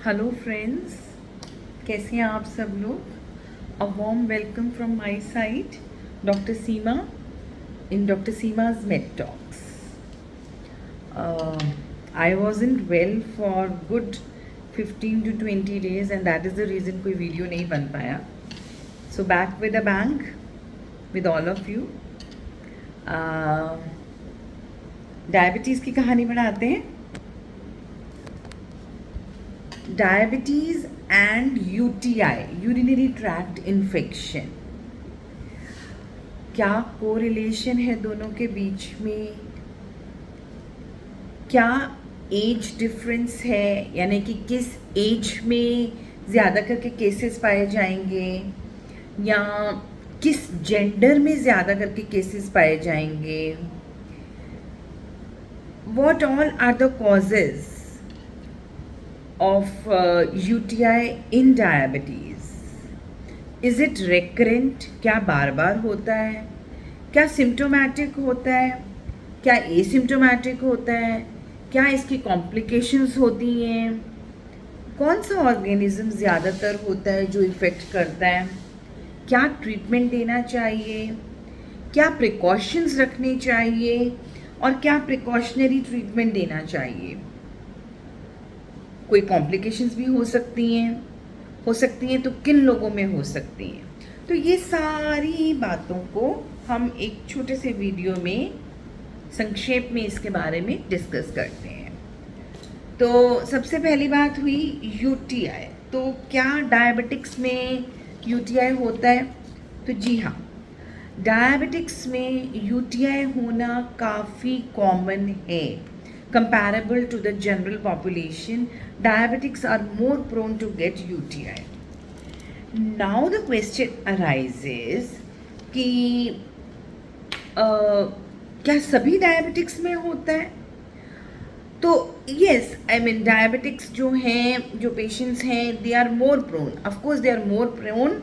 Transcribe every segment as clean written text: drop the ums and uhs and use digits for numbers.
Hello friends, कैसे हैं आप सब लोग। A warm welcome from my side, doctor Seema in doctor सीमा's med talks. I wasn't well for good 15 to 20 days and that is the reason कोई video नहीं बन पाया. So back with a bang with all of you. Diabetes की कहानी बढ़ाते हैं. Diabetes and UTI, urinary tract infection, क्या correlation है दोनों के बीच में? क्या एज डिफरेंस है, यानी कि किस एज में ज़्यादा करके केसेस पाए जाएंगे या किस जेंडर में ज़्यादा करके केसेस पाए जाएंगे? What all are the causes of UTI in diabetes? Is it recurrent? क्या बार बार होता है? क्या सिम्टोमेटिक होता है? क्या एसिम्टोमेटिक होता है? क्या इसकी कॉम्प्लिकेशंस होती हैं? कौन सा ऑर्गेनिज्म ज़्यादातर होता है जो इफ़ेक्ट करता है? क्या ट्रीटमेंट देना चाहिए? क्या प्रिकॉशंस रखने चाहिए और क्या प्रिकॉशनरी ट्रीटमेंट देना चाहिए? कोई कॉम्प्लिकेशंस भी हो सकती हैं तो किन लोगों में हो सकती हैं? तो ये सारी बातों को हम एक छोटे से वीडियो में संक्षेप में इसके बारे में डिस्कस करते हैं. तो सबसे पहली बात हुई यूटीआई. तो क्या डायबिटिक्स में यूटीआई होता है? तो जी हाँ, डायबिटिक्स में यूटीआई होना काफ़ी कॉमन है. Comparable to the general population, diabetics are more prone to get UTI. Now the question arises कि क्या सभी डायबिटिक्स में होता है? तो yes, I mean डायबिटिक्स जो हैं, जो पेशेंट्स हैं, they are more prone. Of course they are more prone.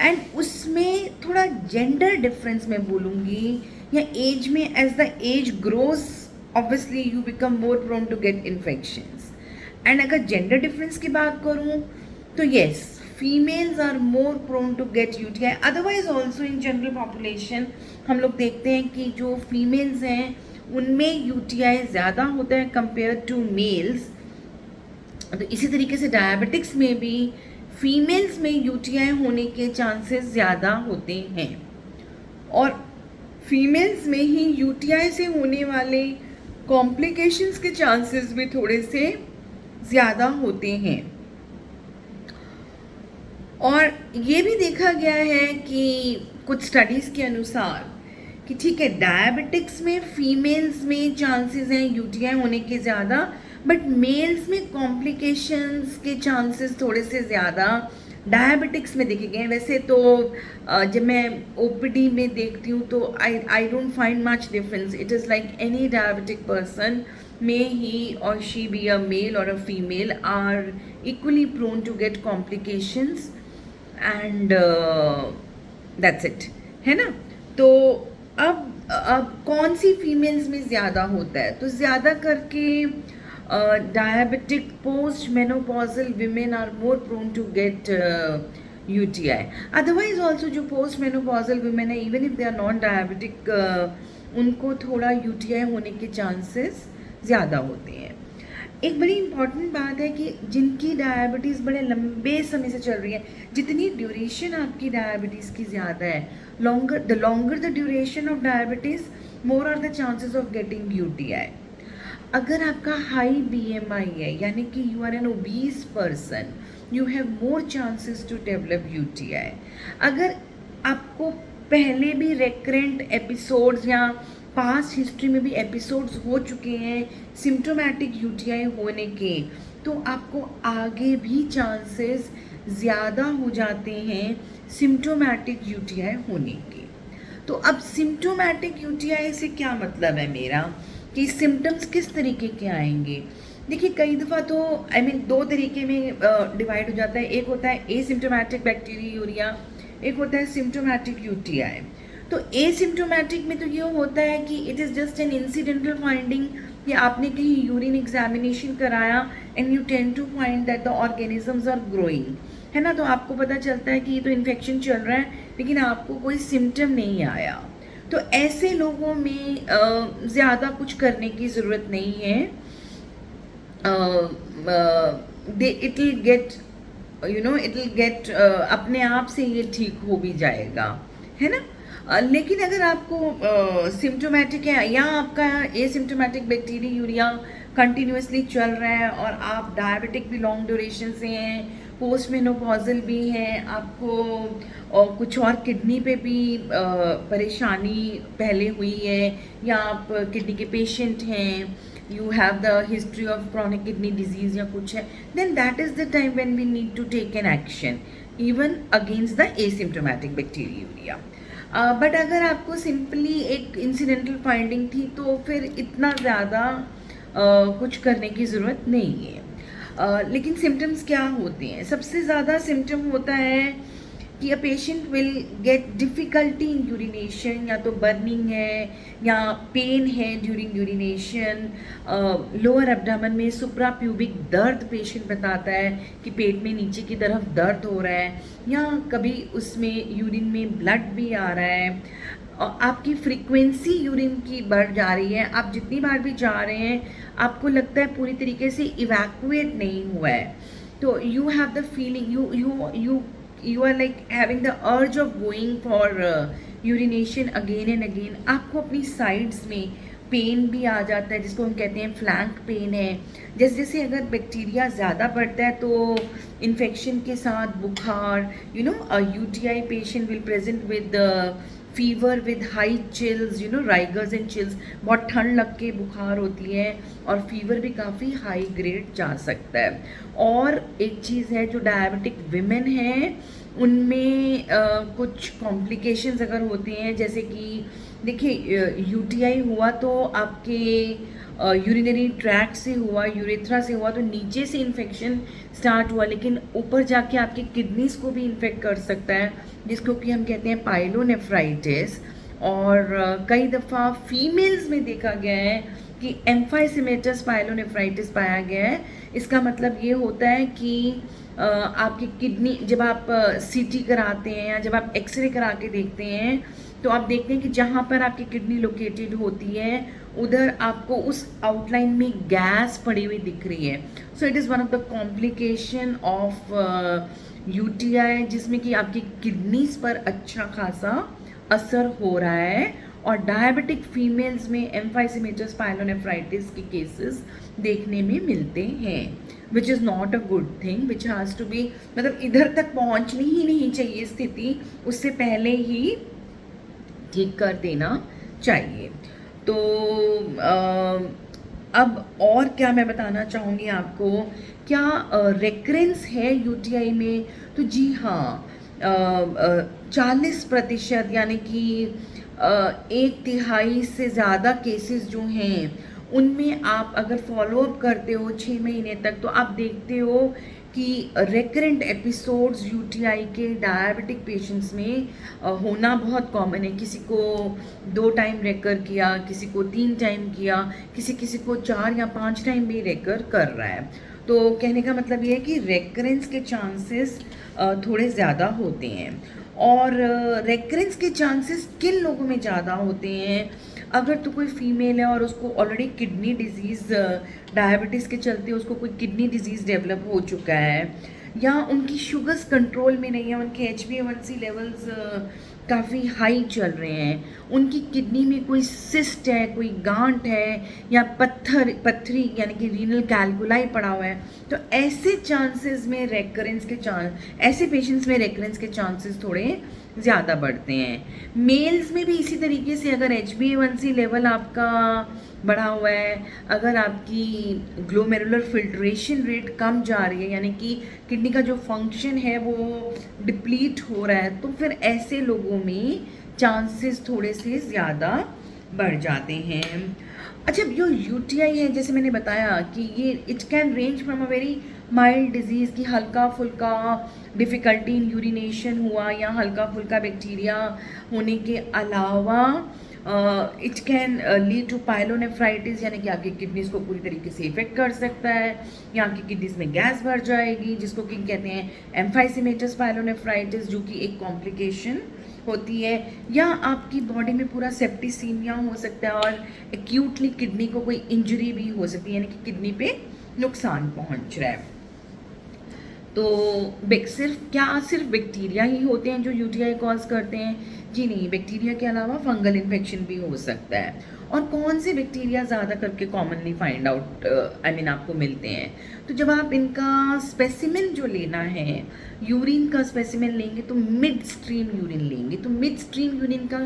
And उसमें थोड़ा जेंडर डिफरेंस मैं बोलूँगी, या एज में, as the age grows obviously you become more prone to get infections. And अगर gender difference की बात करूँ तो yes, females are more prone to get UTI. Otherwise also in general population हम लोग देखते हैं कि जो females हैं उनमें UTI ज़्यादा होता है compared to males. तो इसी तरीके से डायबिटिक्स में भी फीमेल्स में UTI होने के चांसेस ज़्यादा होते हैं और फीमेल्स में ही UTI से होने वाले कॉम्प्लिकेशंस के चांसेस भी थोड़े से ज़्यादा होते हैं. और ये भी देखा गया है कि कुछ स्टडीज़ के अनुसार कि ठीक है, डायबिटिक्स में फीमेल्स में चांसेस हैं यूटीआई होने के ज़्यादा, बट मेल्स में कॉम्प्लिकेशंस के चांसेस थोड़े से ज़्यादा डायबिटिक्स में देखे गए हैं. वैसे तो जब मैं ओपीडी में देखती हूँ तो I don't find much difference. It is like any diabetic person, may he or she be a male or a female, are equally prone to get complications and that's it, है ना. तो अब कौन सी females में ज़्यादा होता है? तो ज़्यादा करके diabetic post-menopausal women are more prone to get UTI. Otherwise also जो post-menopausal women है, even if they are not diabetic, उनको थोड़ा UTI होने के चांसेस ज़्यादा होते हैं. एक बड़ी इम्पॉर्टेंट बात है कि जिनकी डायबिटीज़ बड़े लंबे समय से चल रही है, जितनी ड्यूरेशन आपकी डायबिटीज़ की ज़्यादा है, the longer the duration of diabetes, more are the chances of getting UTI. अगर आपका हाई BMI है, यानी कि you are an obese person, you have more chances to develop UTI. अगर आपको पहले भी रेकरेंट एपिसोड्स या पास्ट हिस्ट्री में भी एपिसोड्स हो चुके हैं सिम्टोमेटिक UTI होने के, तो आपको आगे भी चांसेस ज़्यादा हो जाते हैं सिम्टोमेटिक UTI होने के. तो अब सिम्टोमेटिक UTI से क्या मतलब है मेरा, कि सिम्टम्स किस तरीके के आएंगे? देखिए, कई दफ़ा तो दो तरीके में डिवाइड हो जाता है. एक होता है एसिम्टोमेटिक बैक्टीरियूरिया, एक होता है सिम्टोमेटिक UTI. तो एसिम्टोमेटिक में तो ये होता है कि it is just an incidental finding, कि आपने कहीं यूरिन एग्जामिनेशन कराया and you tend to find that the organisms are growing, है ना। तो आपको पता चलता है कि ये तो इन्फेक्शन चल रहा है लेकिन आपको कोई सिम्टम नहीं आया। तो ऐसे लोगों में ज़्यादा कुछ करने की ज़रूरत नहीं है। They it will get it will get अपने आप से ये ठीक हो भी जाएगा, है ना। लेकिन अगर आपको सिम्टोमेटिक है या आपका एसिम्टोमेटिक बैक्टीरिया कंटिन्यूसली चल रहा है और आप डायबिटिक भी लॉन्ग ड्यूरेशन से हैं, पोस्ट मेनोपॉजल भी हैं, आपको और कुछ और किडनी पे भी परेशानी पहले हुई है, या आप किडनी के पेशेंट हैं, you have the history of chronic kidney disease या कुछ है, then that is the time when we need to take an action even against the asymptomatic bacteriuria. But अगर आपको सिंपली एक इंसिडेंटल फाइंडिंग थी तो फिर इतना ज़्यादा कुछ करने की ज़रूरत नहीं है। लेकिन सिम्टम्स क्या होते हैं? सबसे ज़्यादा सिम्टम होता है कि a patient will get difficulty in urination, या तो बर्निंग है या पेन है ड्यूरिंग यूरिनेशन, लोअर एब्डामन में सुप्रा प्यूबिक दर्द पेशेंट बताता है कि पेट में नीचे की तरफ दर्द हो रहा है, या कभी उसमें यूरिन में ब्लड भी आ रहा है, आपकी फ्रीक्वेंसी यूरिन की बढ़ जा रही है, आप जितनी बार भी जा रहे हैं आपको लगता है पूरी तरीके से इवैक्यूएट नहीं हुआ है, तो you have the feeling you are like having the urge of going for urination again and again. आपको अपनी साइड्स में पेन भी आ जाता है जिसको हम कहते हैं फ्लैंक पेन है। जैसे जैसे अगर बैक्टीरिया ज़्यादा बढ़ता है तो इन्फेक्शन के साथ बुखार, UTI patient will present with fever with high chills, rigors and chills, बहुत ठंड लग के बुखार होती है और फीवर भी काफ़ी हाई ग्रेड जा सकता है। और एक चीज़ है जो डायबिटिक विमेन हैं उनमें कुछ कॉम्प्लिकेशंस अगर होते हैं, जैसे कि देखिए UTI हुआ तो आपके यूरिनरी ट्रैक्ट से हुआ, यूरेथ्रा से हुआ तो नीचे से इन्फेक्शन स्टार्ट हुआ, लेकिन ऊपर जाके आपके किडनीज को भी इन्फेक्ट कर सकता है जिसको कि हम कहते हैं पाइलोनेफ्राइटिस। और कई दफ़ा फीमेल्स में देखा गया है कि एम्फाइसेमेटस पाइलोनेफ्राइटिस पाया गया है। इसका मतलब ये होता है कि आपकी किडनी, जब आप CT कराते हैं या जब आप एक्सरे करा के देखते हैं तो आप देखते हैं कि जहाँ पर आपकी किडनी लोकेटेड होती है उधर आपको उस आउटलाइन में गैस पड़ी हुई दिख रही है। So it is one of the complication of UTI, जिसमें कि आपकी किडनीज पर अच्छा खासा असर हो रहा है। और डायबिटिक फीमेल्स में एम्फाइसेमेटस पाइलोनेफ्राइटिस के केसेस देखने में मिलते हैं, which is not a good thing, which has to be, मतलब इधर तक पहुंचनी ही नहीं चाहिए स्थिति, उससे पहले ही ठीक कर देना चाहिए। तो अब और क्या मैं बताना चाहूँगी आपको, क्या रेकरेंस है UTI में? तो जी हाँ, 40% यानी कि 1/3 से ज़्यादा केसेस जो हैं उनमें आप अगर फॉलोअप करते हो 6 महीने तक तो आप देखते हो कि रेकरेंट एपिसोड्स UTI के डायबिटिक पेशेंट्स में होना बहुत कॉमन है। किसी को 2 टाइम रेकर किया, किसी को 3 टाइम किया, किसी किसी को 4 या 5 टाइम भी रेकर कर रहा है। तो कहने का मतलब ये है कि रेकरेंस के चांसेस थोड़े ज़्यादा होते हैं। और रेकरेंस के चांसेस किन लोगों में ज़्यादा होते हैं? अगर तो कोई फीमेल है और उसको ऑलरेडी किडनी डिजीज़, डायबिटीज़ के चलते उसको कोई किडनी डिजीज़ डेवलप हो चुका है, या उनकी शुगर्स कंट्रोल में नहीं है, उनके HbA1c लेवल्स काफ़ी हाई चल रहे हैं, उनकी किडनी में कोई सिस्ट है, कोई गांठ है, या पत्थरी यानी कि रीनल कैलकुलाई पड़ा हुआ है, तो ऐसे चांसेस में ऐसे पेशेंट्स में रेकरेंस के चांसेस थोड़े ज़्यादा बढ़ते हैं। मेल्स में भी इसी तरीके से, अगर HbA1c लेवल आपका बढ़ा हुआ है, अगर आपकी ग्लोमेरुलर फिल्ट्रेशन रेट कम जा रही है, यानी कि किडनी का जो फंक्शन है वो डिप्लीट हो रहा है, तो फिर ऐसे लोगों में चांसेस थोड़े से ज़्यादा बढ़ जाते हैं। अच्छा, जो UTI है जैसे मैंने बताया कि ये it can range from a very mild disease की हल्का फुल्का डिफ़िकल्टी इन यूरिनेशन हुआ, या हल्का फुल्का बैक्टीरिया होने के अलावा it can lead to pyelonephritis, यानी कि आपकी किडनीज को पूरी तरीके से इफेक्ट कर सकता है, या आपकी किडनीज में गैस भर जाएगी, जिसको कि कहते हैं एम्फाइसीमेटस पाइलोनेफ्राइटिस, जो कि एक कॉम्प्लिकेशन होती है, या आपकी बॉडी में पूरा सेप्टिसीमिया हो सकता है और एक्यूटली किडनी को कोई इंजरी भी हो सकती है, यानी कि किडनी पे नुकसान पहुंच रहा है। तो सिर्फ बैक्टीरिया ही होते हैं जो यूटीआई कॉज करते हैं? जी नहीं, बैक्टीरिया के अलावा फंगल इन्फेक्शन भी हो सकता है। और कौन से बैक्टीरिया ज़्यादा करके कॉमनली फाइंड आउट आपको मिलते हैं? तो जब आप इनका स्पेसिमेन जो लेना है, यूरिन का स्पेसिमेन लेंगे तो मिड स्ट्रीम यूरिन लेंगे। तो मिड स्ट्रीम यूरिन का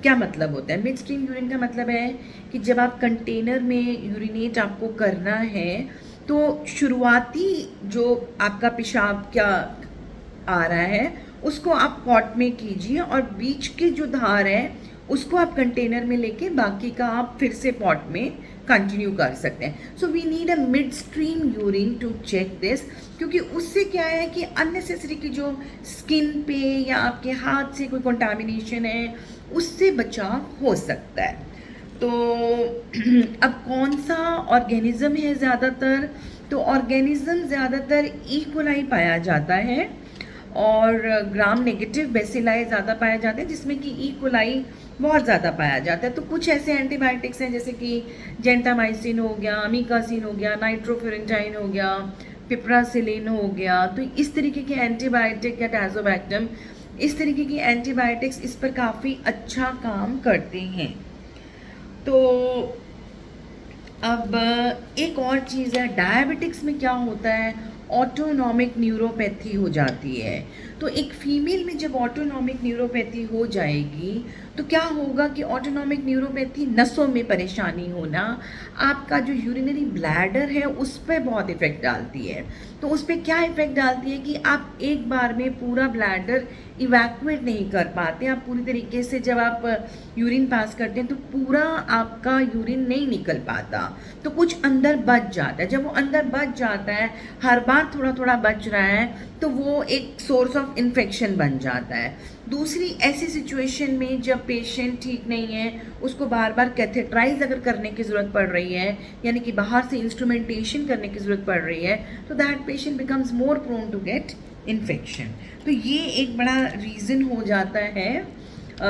क्या मतलब होता है? मिड स्ट्रीम यूरिन का मतलब है कि जब आप कंटेनर में यूरिनेट आपको करना है, तो शुरुआती जो आपका पेशाब क्या आ रहा है उसको आप पॉट में कीजिए, और बीच की जो धार है उसको आप कंटेनर में लेके बाकी का आप फिर से पॉट में कंटिन्यू कर सकते हैं। So we need a mid stream urine to check this, क्योंकि उससे क्या है कि अननेसेसरी की जो स्किन पे या आपके हाथ से कोई कंटामिनेशन है उससे बचाव हो सकता है। तो अब कौन सा ऑर्गेनिज्म है ज़्यादातर? तो ऑर्गेनिज्म ज़्यादातर ई कोलाई पाया जाता है, और ग्राम नेगेटिव बेसिलाई ज़्यादा पाया जाते हैं, जिसमें कि ई कोलाई बहुत ज़्यादा पाया जाता है। तो कुछ ऐसे एंटीबायोटिक्स हैं जैसे कि जेंटामाइसिन हो गया, अमीकासिन हो गया, नाइट्रोफिरेंटाइन हो गया, पिप्रासिलिन हो गया। तो इस तरीके के एंटीबायोटिक या टाजोबैक्टम, इस तरीके की एंटीबायोटिक्स इस पर काफ़ी अच्छा काम करते हैं। तो अब एक और चीज़ है, डायबिटिक्स में क्या होता है, ऑटोनॉमिक न्यूरोपैथी हो जाती है। तो एक फीमेल में जब ऑटोनॉमिक न्यूरोपैथी हो जाएगी तो क्या होगा कि ऑटोनॉमिक न्यूरोपैथी, नसों में परेशानी होना, आपका जो यूरिनरी ब्लैडर है उस पर बहुत इफेक्ट डालती है। तो उस पर क्या इफेक्ट डालती है कि आप एक बार में पूरा ब्लैडर इवैक्यूएट नहीं कर पाते। आप पूरी तरीके से जब आप यूरिन पास करते हैं तो पूरा आपका यूरिन नहीं निकल पाता, तो कुछ अंदर बच जाता है। जब वो अंदर बच जाता है, हर बार थोड़ा थोड़ा बच रहा है, तो वो एक सोर्स ऑफ इन्फेक्शन बन जाता है। दूसरी ऐसी सिचुएशन में जब पेशेंट ठीक नहीं है, उसको बार बार कैथेटराइज अगर करने की ज़रूरत पड़ रही है, यानी कि बाहर से इंस्ट्रूमेंटेशन करने की ज़रूरत पड़ रही है, तो that patient becomes more prone to get infection. तो ये एक बड़ा रीज़न हो जाता है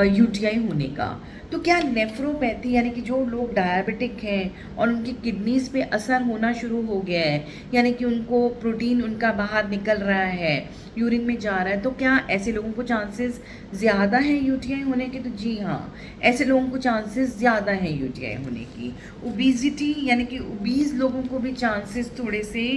यूटीआई होने का। तो क्या नेफ्रोपैथी, यानी कि जो लोग डायबिटिक हैं और उनकी किडनीज पे असर होना शुरू हो गया है, यानी कि उनको प्रोटीन उनका बाहर निकल रहा है, यूरिन में जा रहा है, तो क्या ऐसे लोगों को चांसेस ज़्यादा हैं यूटीआई होने के? तो जी हाँ, ऐसे लोगों को चांसेस ज़्यादा हैं यूटीआई होने की। ओबेसिटी, यानी कि ओबीज लोगों को भी चांसेस थोड़े से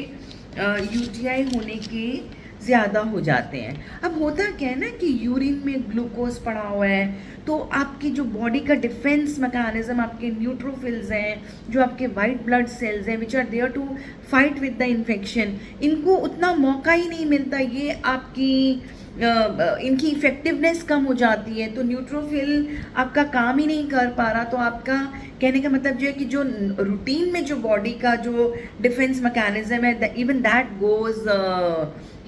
यूटीआई होने के ज़्यादा हो जाते हैं। अब होता क्या है ना कि यूरिन में ग्लूकोज पड़ा हुआ है, तो आपकी जो बॉडी का डिफेंस मैकेनिज्म, आपके न्यूट्रोफिल्स हैं, जो आपके वाइट ब्लड सेल्स हैं which are there to fight with the infection, इनको उतना मौका ही नहीं मिलता। ये आपकी इनकी इफ़ेक्टिवनेस कम हो जाती है, तो न्यूट्रोफिल आपका काम ही नहीं कर पा रहा। तो आपका कहने का मतलब जो है कि जो रूटीन में जो बॉडी का जो डिफेंस मैकेनिज्म है, इवन दैट गोज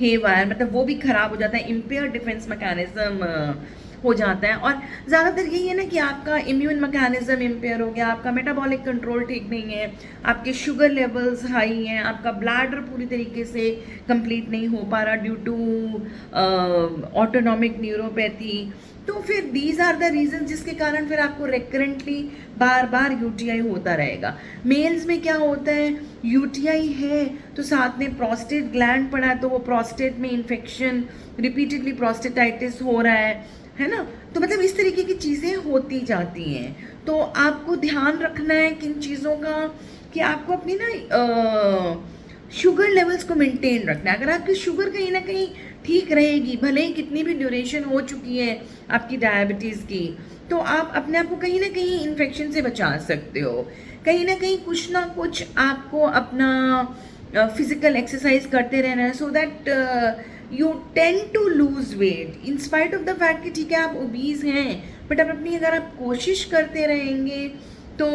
हेवायर, मतलब वो भी ख़राब हो जाता है, इम्पेयर डिफेंस मैकेनिज्म हो जाता है। और ज़्यादातर यही है ना कि आपका इम्यून मैकेनिज्म इम्पेयर हो गया, आपका मेटाबॉलिक कंट्रोल ठीक नहीं है, आपके शुगर लेवल्स हाई हैं, आपका ब्लैडर पूरी तरीके से कंप्लीट नहीं हो पा रहा ड्यू टू ऑटोनॉमिक न्यूरोपैथी। तो फिर दीज आर द रीजन जिसके कारण फिर आपको रिकरेंटली बार बार यूटीआई होता रहेगा। मेल्स में क्या होता है, यूटीआई है तो साथ में प्रोस्टेट ग्लैंड पड़ा है, तो वो प्रोस्टेट में इन्फेक्शन, रिपीटेडली प्रोस्टेटाइटिस हो रहा है ना। तो मतलब इस तरीके की चीज़ें होती जाती हैं। तो आपको ध्यान रखना है किन चीज़ों का, कि आपको अपनी ना शुगर लेवल्स को मेंटेन रखना है। अगर आपकी शुगर कहीं ना कहीं ठीक रहेगी, भले ही कितनी भी ड्यूरेशन हो चुकी है आपकी डायबिटीज़ की, तो आप अपने आप को कहीं ना कहीं इन्फेक्शन से बचा सकते हो। कहीं ना कुछ आपको अपना फिजिकल एक्सरसाइज करते रहना है, so that you tend to lose weight in spite of the fact कि ठीक है आप ओबीज हैं, बट अब अपनी अगर आप कोशिश करते रहेंगे तो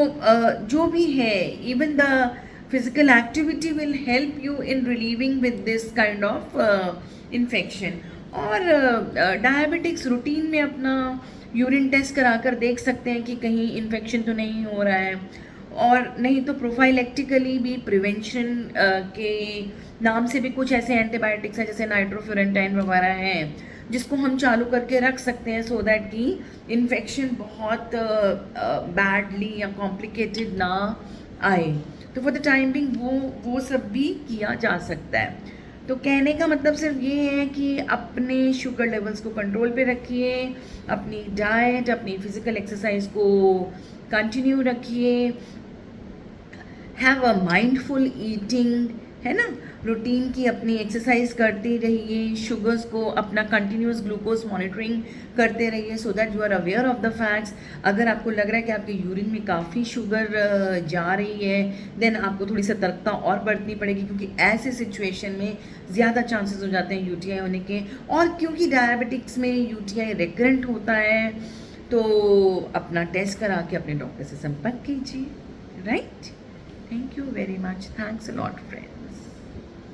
जो भी है, even the physical activity will help you in relieving with this kind of infection। और डायबिटिक्स रूटीन में अपना यूरिन टेस्ट करा कर देख सकते हैं कि कहीं इन्फेक्शन तो नहीं हो रहा है, और नहीं तो प्रोफाइलेक्टिकली भी प्रिवेंशन के नाम से भी कुछ ऐसे एंटीबायोटिक्स हैं जैसे नाइट्रोफ्यूरेंटाइन वगैरह हैं जिसको हम चालू करके रख सकते हैं सो दैट कि इन्फेक्शन बहुत बैडली या कॉम्प्लिकेटेड ना आए। तो फॉर द टाइम बिंग वो सब भी किया जा सकता है। तो कहने का मतलब सिर्फ ये है कि अपने शुगर लेवल्स को कंट्रोल पे रखिए, अपनी डाइट, अपनी फिजिकल एक्सरसाइज को कंटिन्यू रखिए, हैव अ माइंडफुल ईटिंग, है ना, रूटीन की अपनी एक्सरसाइज करते रहिए, शुगर्स को अपना कंटिन्यूस ग्लूकोज मॉनिटरिंग करते रहिए so that you are aware of the facts. अगर आपको लग रहा है कि आपके यूरिन में काफ़ी शुगर जा रही है देन आपको थोड़ी सतर्कता और बरतनी पड़ेगी, क्योंकि ऐसे सिचुएशन में ज़्यादा चांसेस हो जाते हैं यूटीआई होने के। और क्योंकि डायबिटिक्स में यूटीआई रिकरेंट होता है तो अपना टेस्ट करा के अपने डॉक्टर से संपर्क कीजिए, right. Thank you very much, thanks a lot friend.